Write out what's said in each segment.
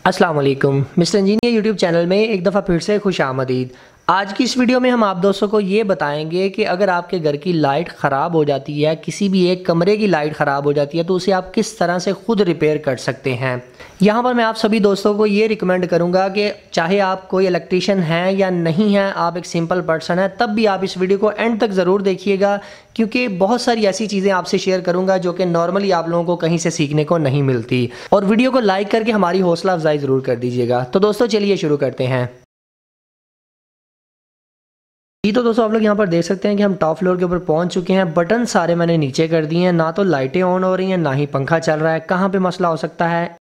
अस्सलाम वालेकुम। Mister engineer YouTube channel में एक दफ़ा फिर से खुश आमदीद। आज की इस वीडियो में हम आप दोस्तों को ये बताएंगे कि अगर आपके घर की लाइट ख़राब हो जाती है, किसी भी एक कमरे की लाइट ख़राब हो जाती है, तो उसे आप किस तरह से ख़ुद रिपेयर कर सकते हैं। यहाँ पर मैं आप सभी दोस्तों को ये रिकमेंड करूँगा कि चाहे आप कोई इलेक्ट्रीशियन हैं या नहीं हैं, आप एक सिंपल पर्सन हैं, तब भी आप इस वीडियो को एंड तक ज़रूर देखिएगा, क्योंकि बहुत सारी ऐसी चीज़ें आपसे शेयर करूँगा जो कि नॉर्मली आप लोगों को कहीं से सीखने को नहीं मिलती। और वीडियो को लाइक करके हमारी हौसला अफजाई ज़रूर कर दीजिएगा। तो दोस्तों चलिए शुरू करते हैं। तो दोस्तों आप लोग यहाँ पर देख सकते हैं कि हम टॉप फ्लोर के ऊपर पहुँच चुके हैं। बटन सारे मैंने नीचे कर दिए हैं, ना तो लाइटें ऑन हो रही हैं ना ही पंखा चल रहा है। कहाँ पे मसला हो सकता है,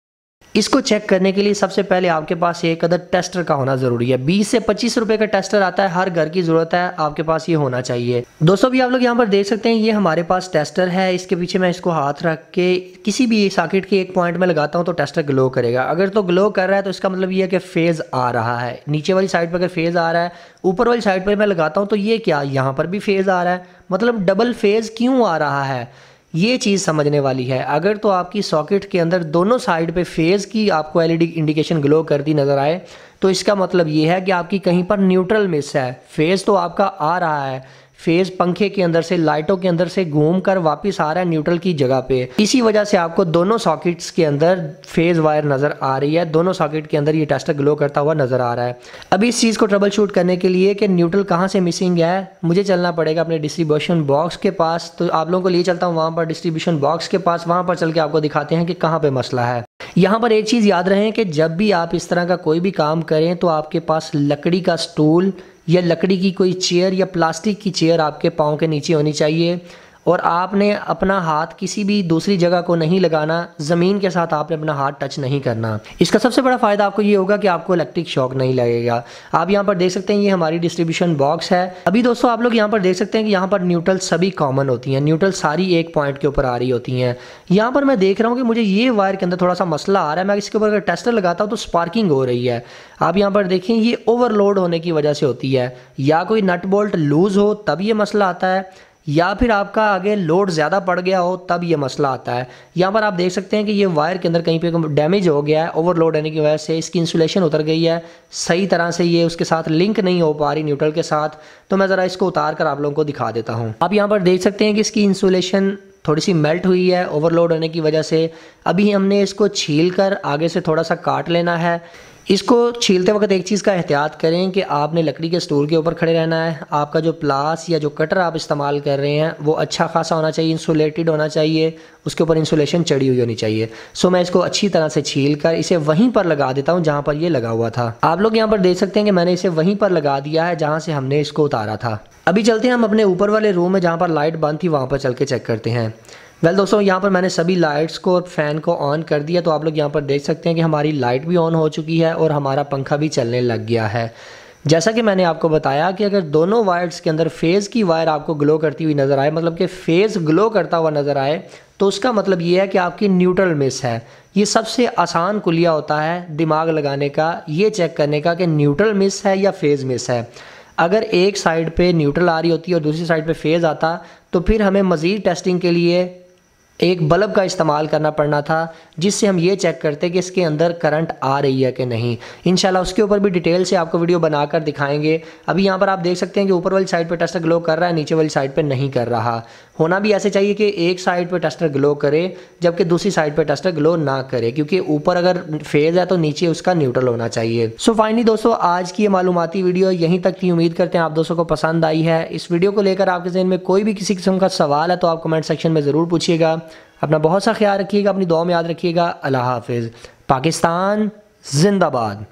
इसको चेक करने के लिए सबसे पहले आपके पास एक अदर टेस्टर का होना ज़रूरी है। 20 से 25 रुपए का टेस्टर आता है, हर घर की ज़रूरत है, आपके पास ये होना चाहिए। दोस्तों भी आप लोग यहाँ पर देख सकते हैं, ये हमारे पास टेस्टर है। इसके पीछे मैं इसको हाथ रख के किसी भी सॉकेट के एक पॉइंट में लगाता हूँ तो टेस्टर ग्लो करेगा। अगर तो ग्लो कर रहा है तो इसका मतलब ये है कि फेज़ आ रहा है। नीचे वाली साइड पर अगर फेज़ आ रहा है, ऊपर वाली साइड पर मैं लगाता हूँ तो ये क्या, यहाँ पर भी फेज़ आ रहा है। मतलब डबल फेज़ क्यों आ रहा है, ये चीज़ समझने वाली है। अगर तो आपकी सॉकेट के अंदर दोनों साइड पे फेज़ की आपको एलईडी इंडिकेशन ग्लो करती नज़र आए, तो इसका मतलब ये है कि आपकी कहीं पर न्यूट्रल मिस है। फेज़ तो आपका आ रहा है, फेज़ पंखे के अंदर से, लाइटों के अंदर से घूम कर वापस आ रहा है न्यूट्रल की जगह पे। इसी वजह से आपको दोनों सॉकेट्स के अंदर फेज़ वायर नज़र आ रही है, दोनों सॉकेट के अंदर ये टेस्टर ग्लो करता हुआ नज़र आ रहा है। अभी इस चीज़ को ट्रबल शूट करने के लिए कि न्यूट्रल कहाँ से मिसिंग है, मुझे चलना पड़ेगा अपने डिस्ट्रीब्यूशन बॉक्स के पास। तो आप लोगों को लिए चलता हूँ वहाँ पर डिस्ट्रीब्यूशन बॉक्स के पास, वहाँ पर चल के आपको दिखाते हैं कि कहाँ पर मसला है। यहाँ पर एक चीज़ याद रहे कि जब भी आप इस तरह का कोई भी काम करें तो आपके पास लकड़ी का स्टूल या लकड़ी की कोई चेयर या प्लास्टिक की चेयर आपके पाँव के नीचे होनी चाहिए, और आपने अपना हाथ किसी भी दूसरी जगह को नहीं लगाना, ज़मीन के साथ आपने अपना हाथ टच नहीं करना। इसका सबसे बड़ा फ़ायदा आपको ये होगा कि आपको इलेक्ट्रिक शॉक नहीं लगेगा। आप यहाँ पर देख सकते हैं, ये हमारी डिस्ट्रीब्यूशन बॉक्स है। अभी दोस्तों आप लोग यहाँ पर देख सकते हैं कि यहाँ पर न्यूट्रल सभी कॉमन होती हैं, न्यूट्रल सारी एक पॉइंट के ऊपर आ रही होती हैं। यहाँ पर मैं देख रहा हूँ कि मुझे ये वायर के अंदर थोड़ा सा मसला आ रहा है। मैं इसके ऊपर अगर टेस्टर लगाता हूँ तो स्पार्किंग हो रही है। आप यहाँ पर देखें, ये ओवरलोड होने की वजह से होती है, या कोई नट बोल्ट लूज़ हो तब ये मसला आता है, या फिर आपका आगे लोड ज़्यादा पड़ गया हो तब ये मसला आता है। यहाँ पर आप देख सकते हैं कि ये वायर के अंदर कहीं पे डैमेज हो गया है, ओवरलोड होने की वजह से इसकी इंसुलेशन उतर गई है, सही तरह से ये उसके साथ लिंक नहीं हो पा रही न्यूट्रल के साथ। तो मैं ज़रा इसको उतार कर आप लोगों को दिखा देता हूँ। आप यहाँ पर देख सकते हैं कि इसकी इंसुलेशन थोड़ी सी मेल्ट हुई है ओवरलोड होने की वजह से। अभी हमने इसको छील कर आगे से थोड़ा सा काट लेना है। इसको छीलते वक्त एक चीज़ का एहतियात करें कि आपने लकड़ी के स्टूल के ऊपर खड़े रहना है। आपका जो प्लास या जो कटर आप इस्तेमाल कर रहे हैं वो अच्छा खासा होना चाहिए, इंसुलेटेड होना चाहिए, उसके ऊपर इंसुलेशन चढ़ी हुई होनी चाहिए। सो मैं इसको अच्छी तरह से छील कर इसे वहीं पर लगा देता हूँ जहाँ पर ये लगा हुआ था। आप लोग यहाँ पर देख सकते हैं कि मैंने इसे वहीं पर लगा दिया है जहाँ से हमने इसको उतारा था। अभी चलते हैं हम अपने ऊपर वाले रूम में जहाँ पर लाइट बंद थी, वहाँ पर चल के चेक करते हैं। दोस्तों यहाँ पर मैंने सभी लाइट्स को और फ़ैन को ऑन कर दिया, तो आप लोग यहाँ पर देख सकते हैं कि हमारी लाइट भी ऑन हो चुकी है और हमारा पंखा भी चलने लग गया है। जैसा कि मैंने आपको बताया कि अगर दोनों वायर्स के अंदर फेज़ की वायर आपको ग्लो करती हुई नज़र आए, मतलब कि फेज़ ग्लो करता हुआ नज़र आए, तो उसका मतलब ये है कि आपकी न्यूट्रल मिस है। ये सबसे आसान कुलिया होता है दिमाग लगाने का, ये चेक करने का कि न्यूट्रल मिस है या फेज़ मिस है। अगर एक साइड पे न्यूट्रल आ रही होती है और दूसरी साइड पे फेज़ आता, तो फिर हमें मज़ीद टेस्टिंग के लिए एक बल्ब का इस्तेमाल करना पड़ना था, जिससे हम ये चेक करते कि इसके अंदर करंट आ रही है कि नहीं। इंशाल्लाह उसके ऊपर भी डिटेल से आपको वीडियो बनाकर दिखाएंगे। अभी यहाँ पर आप देख सकते हैं कि ऊपर वाली साइड पे टेस्टर ग्लो कर रहा है, नीचे वाली साइड पे नहीं कर रहा। होना भी ऐसे चाहिए कि एक साइड पे टेस्टर ग्लो करे जबकि दूसरी साइड पे टेस्टर ग्लो ना करे, क्योंकि ऊपर अगर फेज़ है तो नीचे उसका न्यूट्रल होना चाहिए। सो फाइनली दोस्तों आज की ये मालूमाती वीडियो यहीं तक थी। उम्मीद करते हैं आप दोस्तों को पसंद आई है। इस वीडियो को लेकर आपके ज़हन में कोई भी किसी किस्म का सवाल है तो आप कमेंट सेक्शन में ज़रूर पूछिएगा। अपना बहुत सा ख्याल रखिएगा, अपनी दुआ में याद रखिएगा। अल्लाह हाफिज़। पाकिस्तान जिंदाबाद।